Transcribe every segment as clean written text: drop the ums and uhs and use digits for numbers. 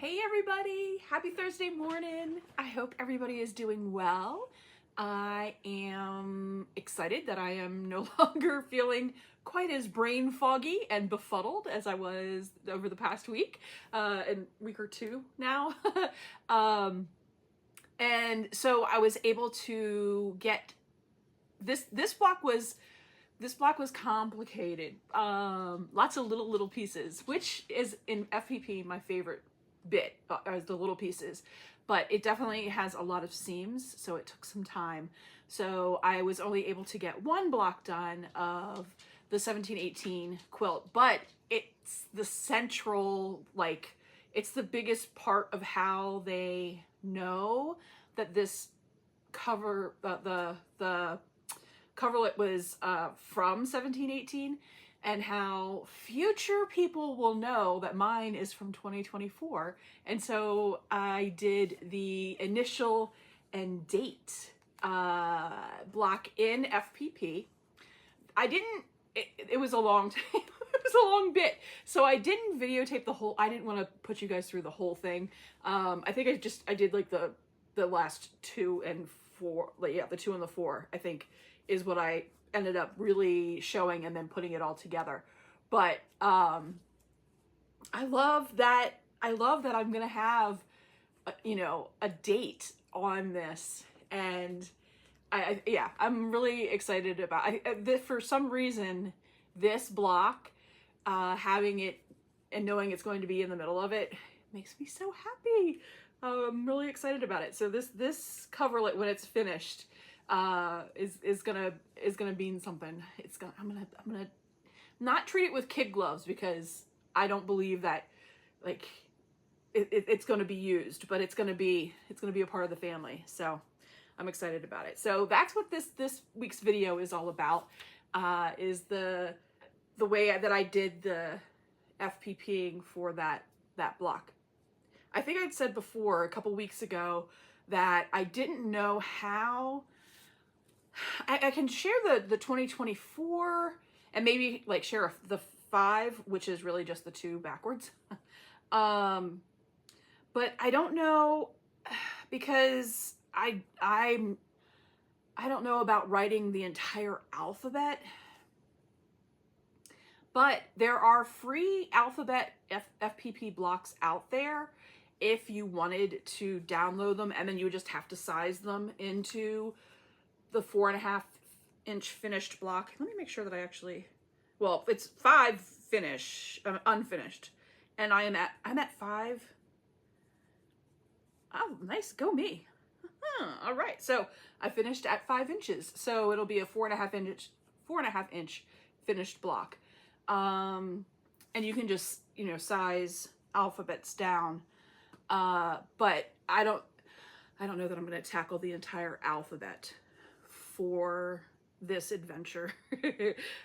Hey everybody, happy Thursday morning. I hope everybody is doing well. I am excited that I am no longer feeling quite as brain foggy and befuddled as I was over the past week, and week or two now. And so I was able to get this block was complicated. Lots of little pieces, which is in FPP my favorite bit, as the little pieces, but it definitely has a lot of seams, so it took some time. So I was only able to get one block done of the 1718 quilt, but it's the central, like, it's the biggest part of how they know that this cover, the coverlet was from 1718, and how future people will know that mine is from 2024. And so I did the initial and date block in FPP. It was a long time. It was a long bit, so I didn't videotape the whole. I didn't want to put you guys through the whole thing. I think I did like the last 2 and 4, like, yeah, the 2 and the 4, I think, is what I ended up really showing and then putting it all together. But I love that I'm gonna have a date on this, and I'm really excited about for some reason this block, having it and knowing it's going to be in the middle of it makes me so happy. I'm really excited about it. So this coverlet, when it's finished, is gonna mean something. I'm gonna not treat it with kid gloves, because I don't believe that, like, it's gonna be used, but it's gonna be a part of the family. So I'm excited about it. So that's what this week's video is all about. Is the way that I did the FPPing for that block. I think I'd said before a couple weeks ago that I didn't know how. I can share the 2024 and maybe like share the 5, which is really just the 2 backwards. But I don't know, because I don't know about writing the entire alphabet. But there are free alphabet FPP blocks out there if you wanted to download them, and then you would just have to size them into the 4.5-inch finished block. Let me make sure that I actually, well, it's 5 unfinished, and I'm at 5. Oh, nice, go me. All right, so I finished at 5 inches, so it'll be a 4.5-inch finished block. And you can just, size alphabets down. But I don't know that I'm going to tackle the entire alphabet for this adventure.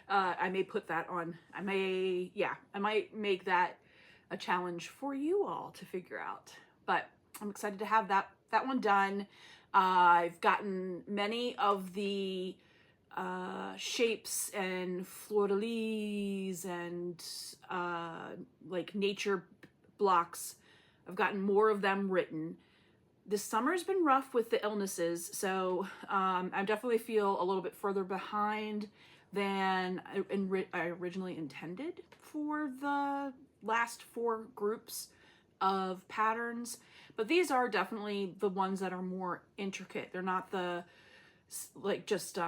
I may put that on, I might make that a challenge for you all to figure out, but I'm excited to have that one done. I've gotten many of the shapes and fleur-de-lis and like nature blocks. I've gotten more of them written. This summer's been rough with the illnesses, so I definitely feel a little bit further behind than I originally intended for the last 4 groups of patterns. But these are definitely the ones that are more intricate. They're not the, like, just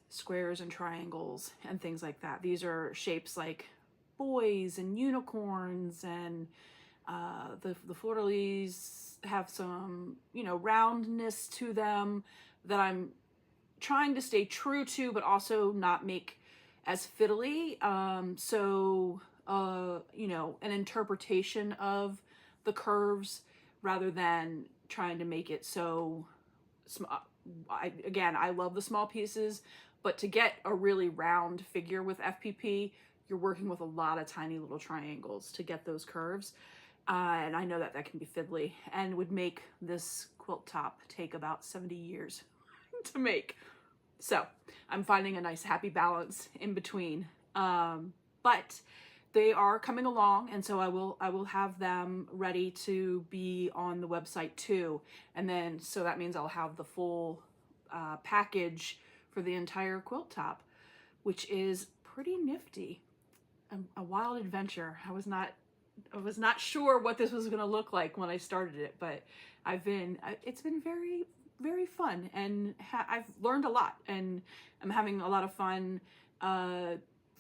squares and triangles and things like that. These are shapes like boys and unicorns, and the fleur-de-lis have some, roundness to them that I'm trying to stay true to, but also not make as fiddly. So an interpretation of the curves rather than trying to make it so small. I love the small pieces, but to get a really round figure with FPP, you're working with a lot of tiny little triangles to get those curves. And I know that can be fiddly and would make this quilt top take about 70 years to make. So I'm finding a nice happy balance in between. But they are coming along, and so I will have them ready to be on the website too. And then so that means I'll have the full package for the entire quilt top, which is pretty nifty. A wild adventure. I was not sure what this was going to look like when I started it, but it's been very, very fun, and I've learned a lot, and I'm having a lot of fun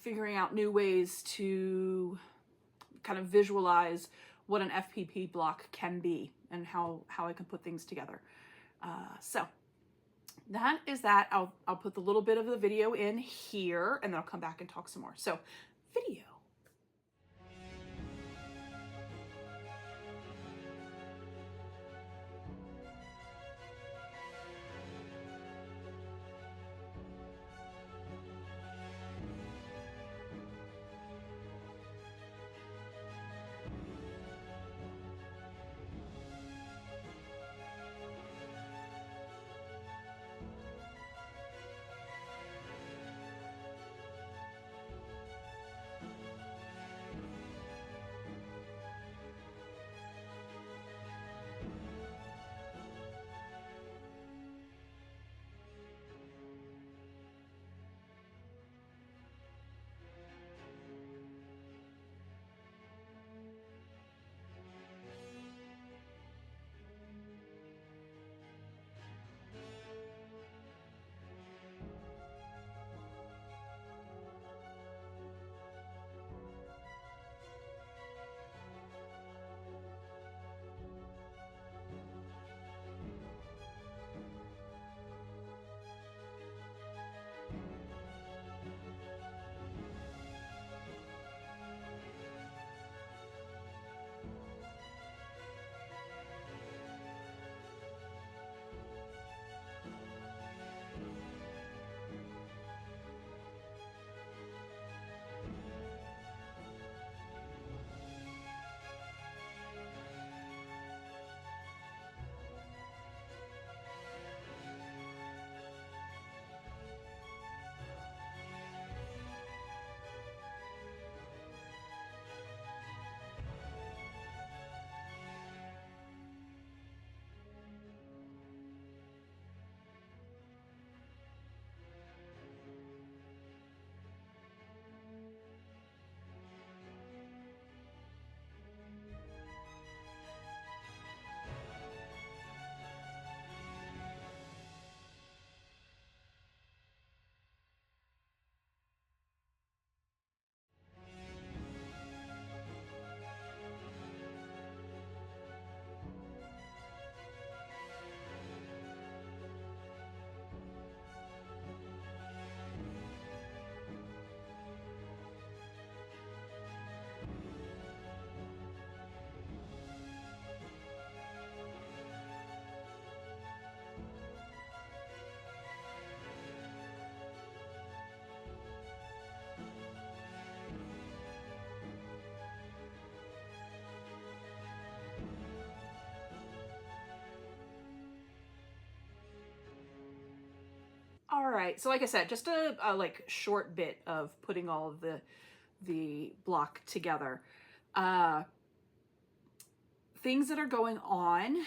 figuring out new ways to kind of visualize what an FPP block can be and how I can put things together. So that is that. I'll put the little bit of the video in here, and then I'll come back and talk some more. So, video. All right, so like I said, just a like short bit of putting all of the block together. Things that are going on.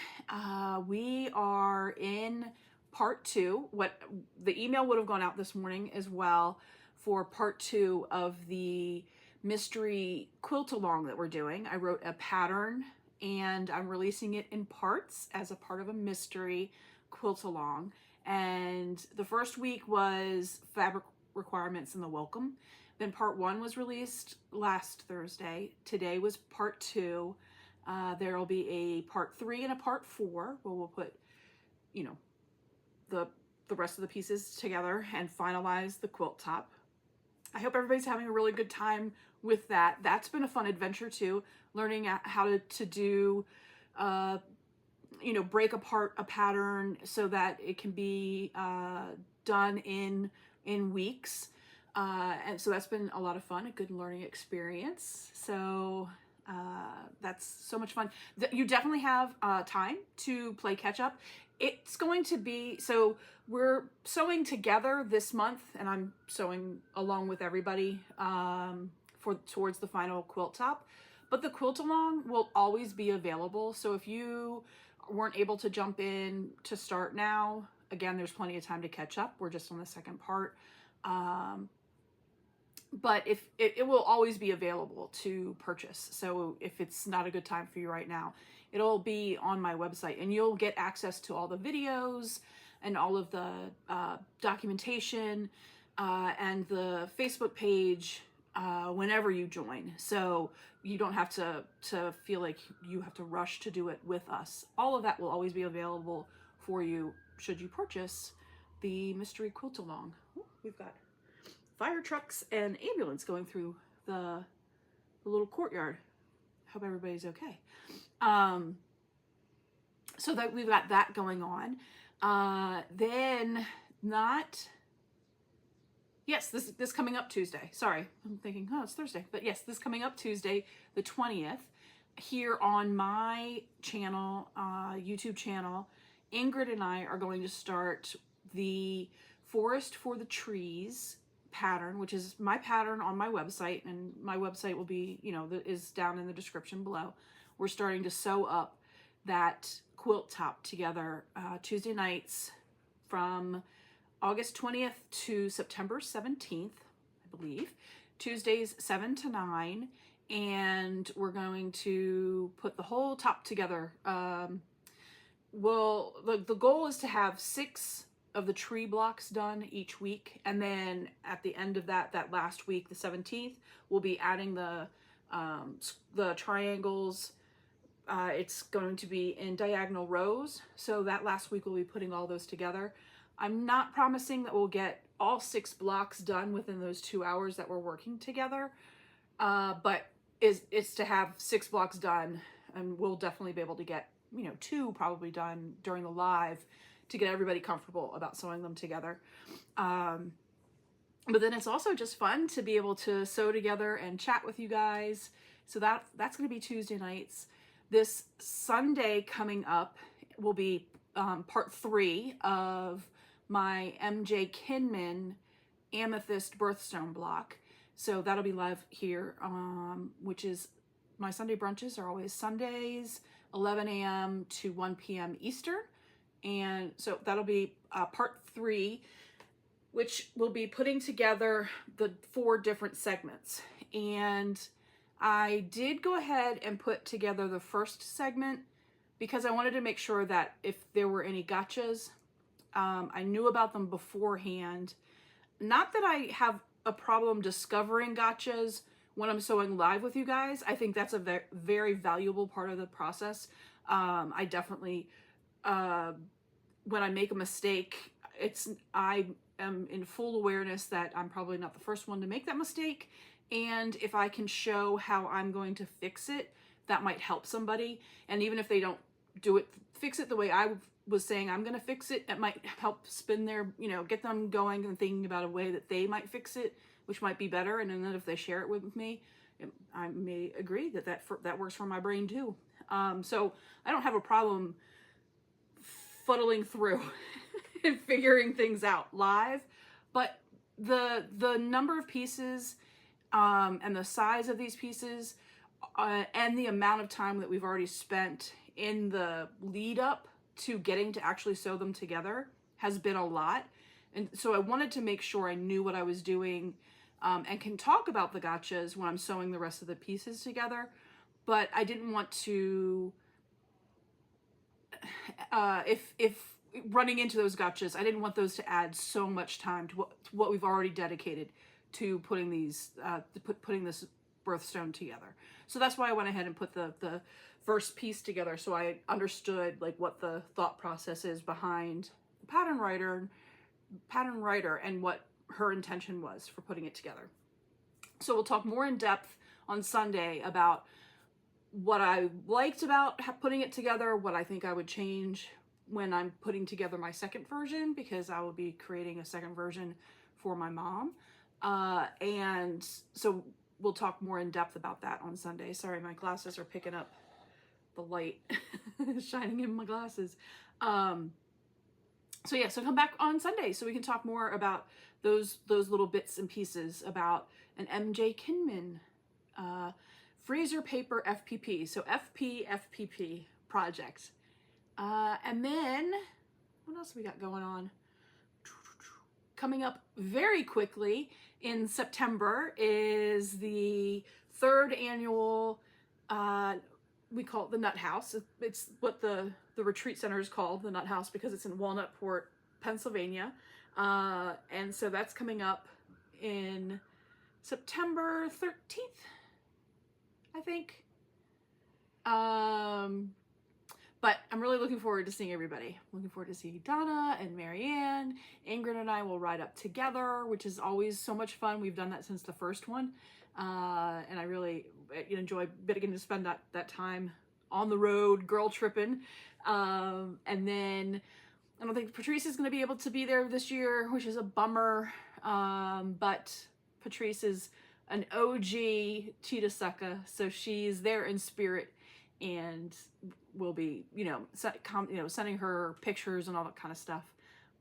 We are in part 2. What the email would have gone out this morning as well for part 2 of the mystery quilt along that we're doing. I wrote a pattern and I'm releasing it in parts as a part of a mystery quilt along. And the first week was fabric requirements and the welcome. Then part 1 was released last Thursday. Today was part 2. There will be a part 3 and a part 4 where we'll put, you know, the rest of the pieces together and finalize the quilt top. I hope everybody's having a really good time with that. That's been a fun adventure too, learning how to do, you know, break apart a pattern so that it can be done in weeks. And so that's been a lot of fun, a good learning experience. So that's so much fun. You definitely have time to play catch up. It's going to be, so we're sewing together this month, and I'm sewing along with everybody towards the final quilt top. But the quilt along will always be available. So if you weren't able to jump in to start now, again, there's plenty of time to catch up. We're just on the second part. But if it will always be available to purchase. So if it's not a good time for you right now, it'll be on my website, and you'll get access to all the videos and all of the documentation and the Facebook page whenever you join. So you don't have to feel like you have to rush to do it with us. All of that will always be available for you should you purchase the mystery quilt along. Ooh, we've got fire trucks and ambulance going through the little courtyard. Hope everybody's okay. So that we've got that going on. Yes, this coming up Tuesday. Sorry, I'm thinking, oh, it's Thursday. But yes, this coming up Tuesday, the 20th, here on my channel, YouTube channel, Ingrid and I are going to start the Forest for the Trees pattern, which is my pattern on my website, and my website will be, is down in the description below. We're starting to sew up that quilt top together Tuesday nights from August 20th to September 17th, I believe. Tuesdays 7 to 9, and we're going to put the whole top together. The goal is to have 6 of the tree blocks done each week, and then at the end of that last week, the 17th, we'll be adding the triangles. It's going to be in diagonal rows, so that last week we'll be putting all those together. I'm not promising that we'll get all 6 blocks done within those 2 hours that we're working together, but it's to have 6 blocks done, and we'll definitely be able to get 2 probably done during the live to get everybody comfortable about sewing them together. But then it's also just fun to be able to sew together and chat with you guys. So that's going to be Tuesday nights. This Sunday coming up will be part 3 of my MJ Kinman Amethyst Birthstone block. So that'll be live here, which is my Sunday brunches are always Sundays, 11 a.m. to 1 p.m. Eastern. And so that'll be part 3, which will be putting together the 4 different segments. And I did go ahead and put together the first segment because I wanted to make sure that if there were any gotchas, I knew about them beforehand. Not that I have a problem discovering gotchas when I'm sewing live with you guys. I think that's a very valuable part of the process. I definitely, when I make a mistake, I am in full awareness that I'm probably not the first one to make that mistake. And if I can show how I'm going to fix it, that might help somebody. And even if they don't fix it the way I was saying I'm going to fix it, it might help spin their, get them going and thinking about a way that they might fix it, which might be better. And then if they share it with me, I may agree that works for my brain too. So I don't have a problem fuddling through and figuring things out live, but the number of pieces and the size of these pieces and the amount of time that we've already spent in the lead up to getting to actually sew them together has been a lot. And so I wanted to make sure I knew what I was doing and can talk about the gotchas when I'm sewing the rest of the pieces together. But I didn't want to, if running into those gotchas, I didn't want those to add so much time to what we've already dedicated to putting putting this birthstone together. So that's why I went ahead and put the first piece together, so I understood like what the thought process is behind the pattern writer and what her intention was for putting it together. So we'll talk more in depth on Sunday about what I liked about putting it together, what I think I would change when I'm putting together my second version, because I will be creating a second version for my mom. And so we'll talk more in depth about that on Sunday. Sorry, my glasses are picking up the light shining in my glasses. So yeah, so come back on Sunday so we can talk more about those little bits and pieces about an MJ Kinman freezer paper FPP. So FPP project. And then what else we got going on? Coming up very quickly in September is the 3rd annual, we call it the Nut House. It's what the retreat center is called, the Nut House, because it's in Walnutport, Pennsylvania. And so that's coming up in September 13th, I think. But I'm really looking forward to seeing everybody. Looking forward to seeing Donna and Marianne. Ingrid and I will ride up together, which is always so much fun. We've done that since the first one. And I really enjoy getting to spend that time on the road, girl tripping. And then I don't think Patrice is going to be able to be there this year, which is a bummer. But Patrice is an OG Cheetah Sucka, so she's there in spirit, and we'll be, sending her pictures and all that kind of stuff.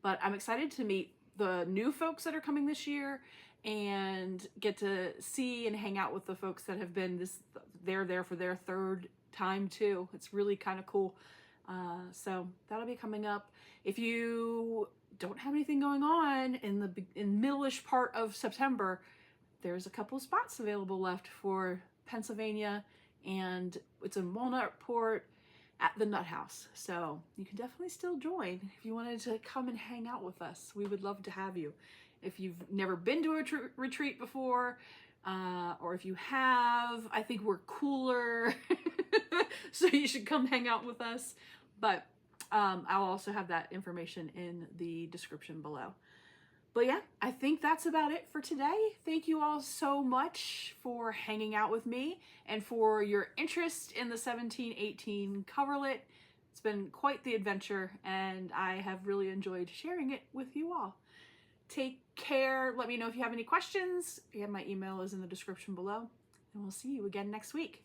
But I'm excited to meet the new folks that are coming this year and get to see and hang out with the folks that have been they're there for their 3rd time too. It's really kind of cool. So that'll be coming up. If you don't have anything going on in middle-ish part of September, there's a couple of spots available left for Pennsylvania, and it's in Walnutport at the Nut House. So you can definitely still join if you wanted to come and hang out with us. We would love to have you. If you've never been to a retreat before, or if you have, I think we're cooler. So you should come hang out with us. But I'll also have that information in the description below. But yeah, I think that's about it for today. Thank you all so much for hanging out with me and for your interest in the 1718 Coverlet. It's been quite the adventure, and I have really enjoyed sharing it with you all. Take care. Let me know if you have any questions. Again, my email is in the description below, and we'll see you again next week.